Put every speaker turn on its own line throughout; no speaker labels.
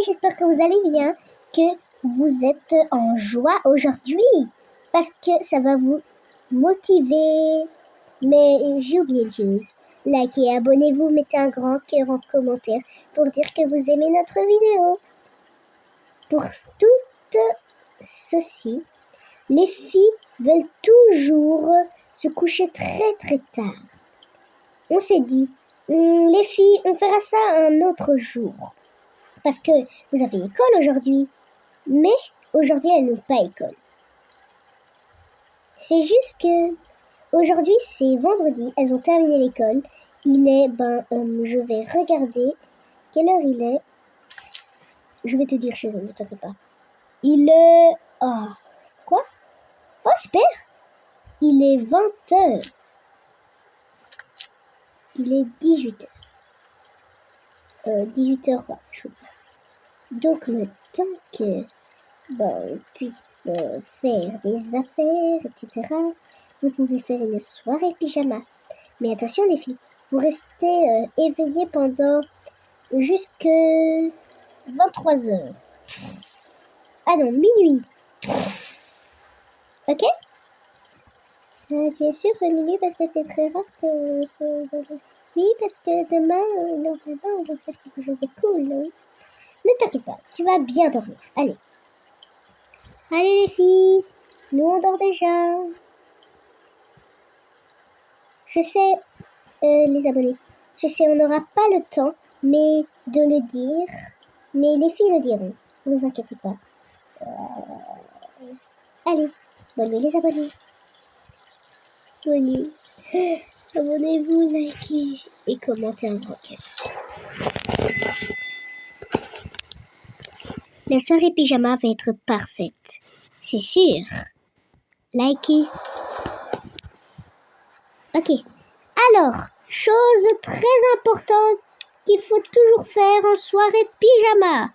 j'espère que vous allez bien, que vous êtes en joie aujourd'hui, parce que ça va vous motiver. Mais j'ai oublié une chose, likez, abonnez-vous, mettez un grand cœur en commentaire pour dire que vous aimez notre vidéo. Pour tout ceci, les filles veulent toujours se coucher très très tard. On s'est dit, les filles, on fera ça un autre jour. Parce que vous avez école aujourd'hui. Mais aujourd'hui, elles n'ont pas école. C'est juste que aujourd'hui, c'est vendredi. Elles ont terminé l'école. Il est, je vais regarder quelle heure il est. Je vais te dire, chérie, ne t'inquiète pas. Il est... quoi? Oh, super! Il est 20h. Il est 18h. 18h20, je veux dire. Donc, le temps que on puisse faire des affaires, etc., vous pouvez faire une soirée pyjama. Mais attention les filles, vous restez éveillées pendant jusque 23h. Ah non, minuit. Ok? Bien sûr, minuit, parce que c'est très rare que... Oui, parce que demain, on va faire quelque chose de cool, oui. Ne t'inquiète pas, tu vas bien dormir. Allez. Allez les filles, nous on dort déjà. Je sais, les abonnés, je sais, on n'aura pas le temps mais de le dire, mais les filles le diront, ne vous inquiétez pas. Allez, bonne nuit les abonnés. Bonne nuit. Abonnez-vous, likez et commentez un grand cœur. La soirée pyjama va être parfaite, c'est sûr. Likez. Ok. Alors, chose très importante qu'il faut toujours faire en soirée pyjama.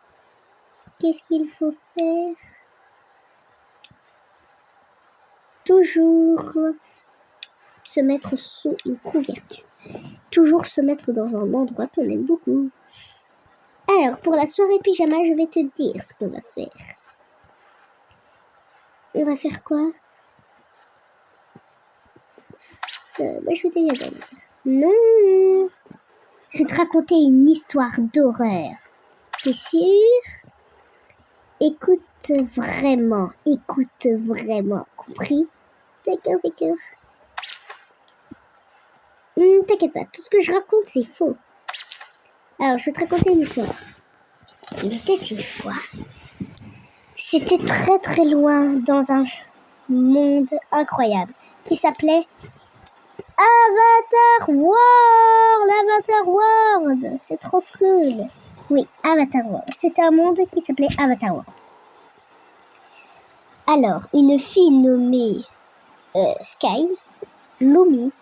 Qu'est-ce qu'il faut faire? Toujours se mettre sous une couverture. Toujours se mettre dans un endroit qu'on aime beaucoup. Alors, pour la soirée pyjama, je vais te dire ce qu'on va faire. On va faire quoi? Moi, je vais déjà dormir. Non! Je vais te raconter une histoire d'horreur. T'es sûr? Écoute vraiment. Compris? D'accord. T'inquiète pas, tout ce que je raconte, c'est faux. Alors, je vais te raconter une histoire. Il était une fois. C'était très très loin dans un monde incroyable qui s'appelait Avatar World. C'est trop cool. Oui, Avatar World. C'était un monde qui s'appelait Avatar World. Alors, une fille nommée Sky, Lumi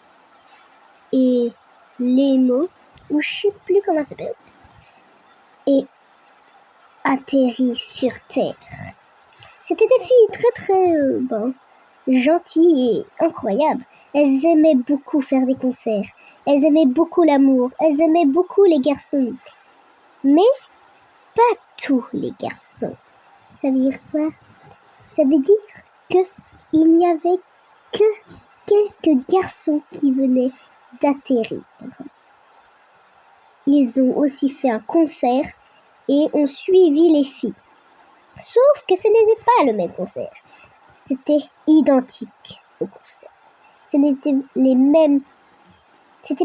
et Lemo, ou je sais plus comment ça s'appelle, et atterrit sur Terre. C'était des filles très très gentilles et incroyables. Elles aimaient beaucoup faire des concerts. Elles aimaient beaucoup l'amour. Elles aimaient beaucoup les garçons. Mais pas tous les garçons. Ça veut dire quoi? Ça veut dire qu'il n'y avait que quelques garçons qui venaient d'atterrir. Ils ont aussi fait un concert et ont suivi les filles. Sauf que ce n'était pas le même concert. C'était identique au concert. C'était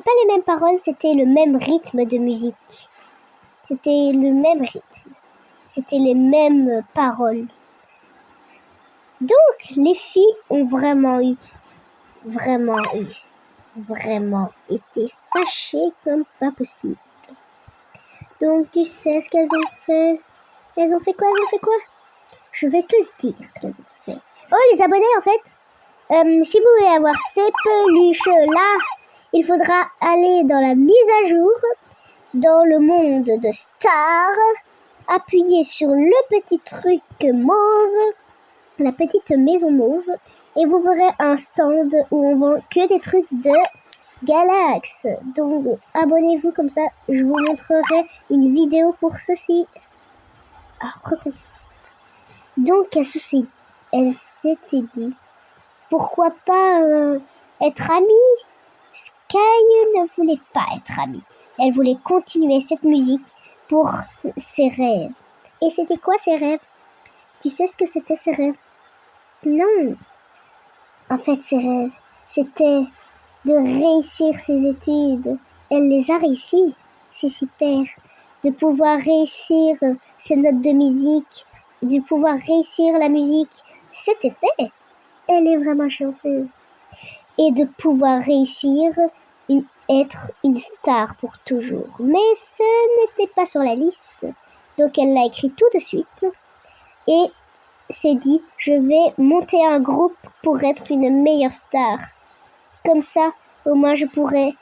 pas les mêmes paroles, c'était le même rythme de musique. C'était le même rythme. C'était les mêmes paroles. Donc, les filles ont vraiment été fâchées comme pas possible. Donc, tu sais ce qu'elles ont fait? Elles ont fait quoi? Je vais te dire ce qu'elles ont fait. Oh, les abonnés, en fait, si vous voulez avoir ces peluches-là, il faudra aller dans la mise à jour, dans le monde de Star, appuyer sur le petit truc mauve, la petite maison mauve, et vous verrez un stand où on vend que des trucs de Galax. Donc, abonnez-vous, comme ça, je vous montrerai une vidéo pour ceci. Donc, elle s'était dit, pourquoi pas être amie? Sky ne voulait pas être amie. Elle voulait continuer cette musique pour ses rêves. Et c'était quoi ses rêves? Tu sais ce que c'était ses rêves? Non. En fait, ses rêves, c'était de réussir ses études. Elle les a réussies. C'est super. De pouvoir réussir ses notes de musique, de pouvoir réussir la musique, c'était fait. Elle est vraiment chanceuse. Et de pouvoir réussir être une star pour toujours. Mais ce n'était pas sur la liste. Donc elle l'a écrit tout de suite et s'est dit, je vais monter un groupe pour être une meilleure star. Comme ça, au moins je pourrais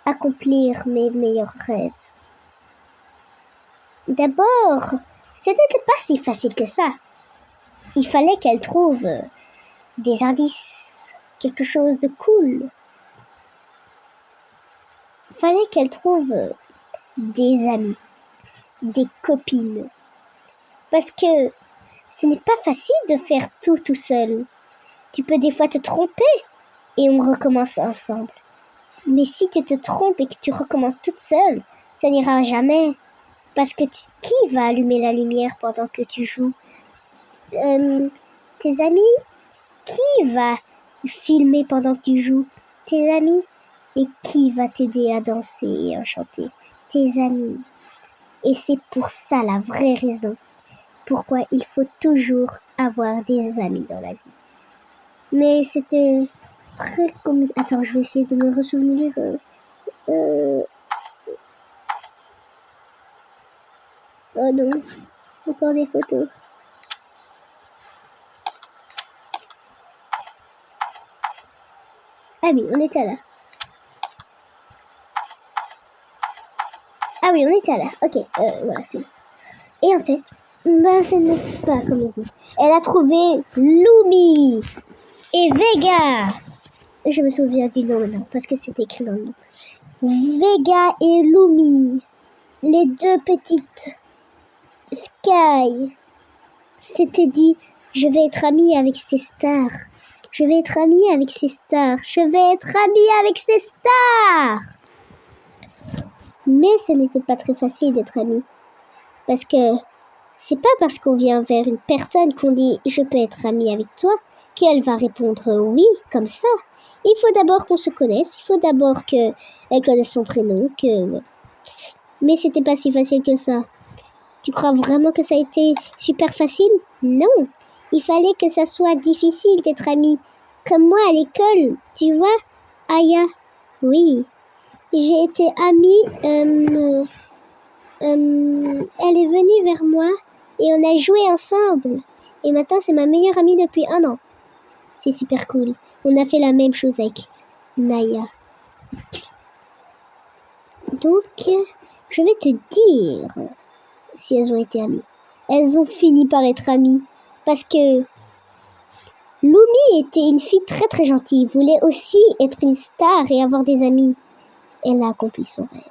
accomplir mes meilleurs rêves. D'abord, ce n'était pas si facile que ça. Il fallait qu'elle trouve des indices, quelque chose de cool. Il fallait qu'elle trouve des amis, des copines. Parce que ce n'est pas facile de faire tout seul. Tu peux des fois te tromper et on recommence ensemble. Mais si tu te trompes et que tu recommences toute seule, ça n'ira jamais. Parce que qui va allumer la lumière pendant que tu joues? Tes amis? Qui va filmer pendant que tu joues? Tes amis? Et qui va t'aider à danser et à chanter? Tes amis. Et c'est pour ça la vraie raison pourquoi il faut toujours avoir des amis dans la vie. Mais c'était très compliqué. Attends, je vais essayer de me ressouvenir. Oh non, encore des photos. Ah oui, on était là. Ah oui, on était là. Ok, voilà, c'est bon. Et en fait, ce n'était pas comme les autres. Elle a trouvé Lumi et Vega. Je me souviens du nom maintenant, parce que c'est écrit dans le nom. Vega et Lumi, les deux petites Sky, s'étaient dit, je vais être amie avec ces stars. Je vais être amie avec ces stars. Je vais être amie avec ces stars. Mais ce n'était pas très facile d'être amie. Parce que c'est pas parce qu'on vient vers une personne qu'on dit je peux être amie avec toi qu'elle va répondre oui comme ça. Il faut d'abord qu'on se connaisse. Il faut d'abord qu'elle connaisse son prénom. Mais c'était pas si facile que ça. Tu crois vraiment que ça a été super facile? Non. Il fallait que ça soit difficile d'être amie. Comme moi à l'école, tu vois, Aya. Oui. J'ai été amie. Elle est venue vers moi et on a joué ensemble. Et maintenant, c'est ma meilleure amie depuis 1 an. C'est super cool. On a fait la même chose avec Naya. Donc, je vais te dire si elles ont été amies. Elles ont fini par être amies parce que Lumi était une fille très très gentille, voulait aussi être une star et avoir des amis. Elle a accompli son rêve.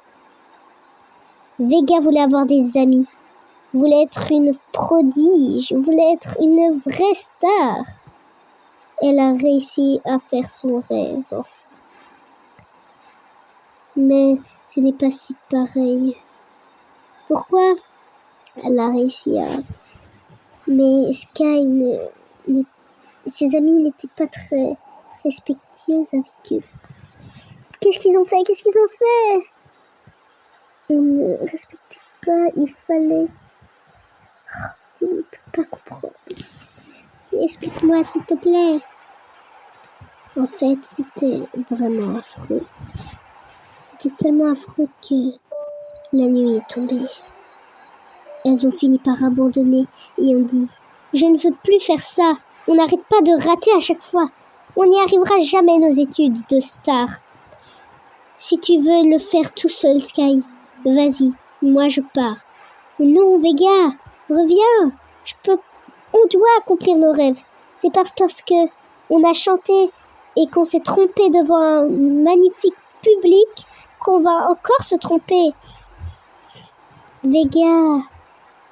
Vega voulait avoir des amis, voulait être une prodige, voulait être une vraie star. Elle a réussi à faire son rêve. Mais ce n'est pas si pareil. Pourquoi elle a réussi à... Mais Sky, ses amis n'étaient pas très respectueux avec eux. Qu'est-ce qu'ils ont fait? Ils ne respectaient pas, il fallait... Tu ne peux pas comprendre. Explique-moi s'il te plaît. En fait, c'était vraiment affreux. C'était tellement affreux que la nuit est tombée. Elles ont fini par abandonner et ont dit « Je ne veux plus faire ça. On n'arrête pas de rater à chaque fois. On n'y arrivera jamais nos études de star. Si tu veux le faire tout seul, Sky, vas-y, moi je pars. Non, Vega, reviens. On doit accomplir nos rêves. C'est parce que on a chanté et qu'on s'est trompé devant un magnifique public qu'on va encore se tromper. Vega,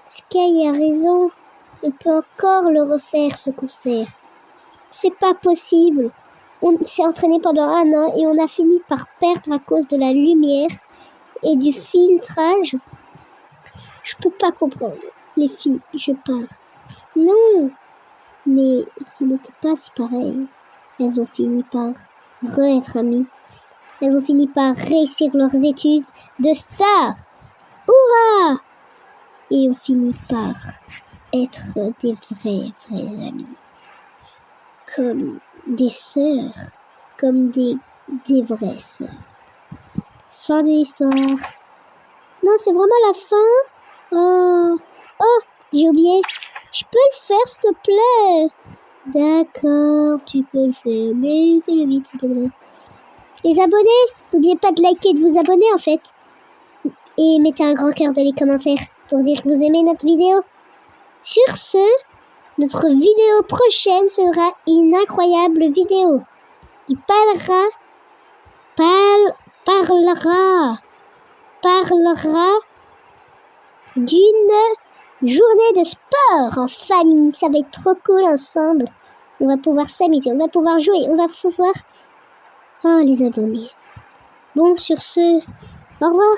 Sky a raison. On peut encore le refaire, ce concert. C'est pas possible. On s'est entraîné pendant 1 an et on a fini par perdre à cause de la lumière et du filtrage. Je peux pas comprendre. Les filles, je pars. Non, mais ce n'était pas si pareil. Elles ont fini par être amies. Elles ont fini par réussir leurs études de star. Hurrah! Et ont fini par être des vrais amis. Comme des sœurs. Comme des vraies sœurs. Fin de l'histoire. Non, c'est vraiment la fin? Oh, j'ai oublié. Je peux le faire, s'il te plaît? D'accord, tu peux le faire, mais fais-le vite, s'il te plaît. Les abonnés, n'oubliez pas de liker et de vous abonner, en fait. Et mettez un grand cœur dans les commentaires pour dire que vous aimez notre vidéo. Sur ce, notre vidéo prochaine sera une incroyable vidéo qui parlera d'une journée de sport en famille. Ça va être trop cool ensemble. On va pouvoir s'amuser, on va pouvoir jouer, on va pouvoir... Oh, les abonnés. Bon, sur ce, au revoir.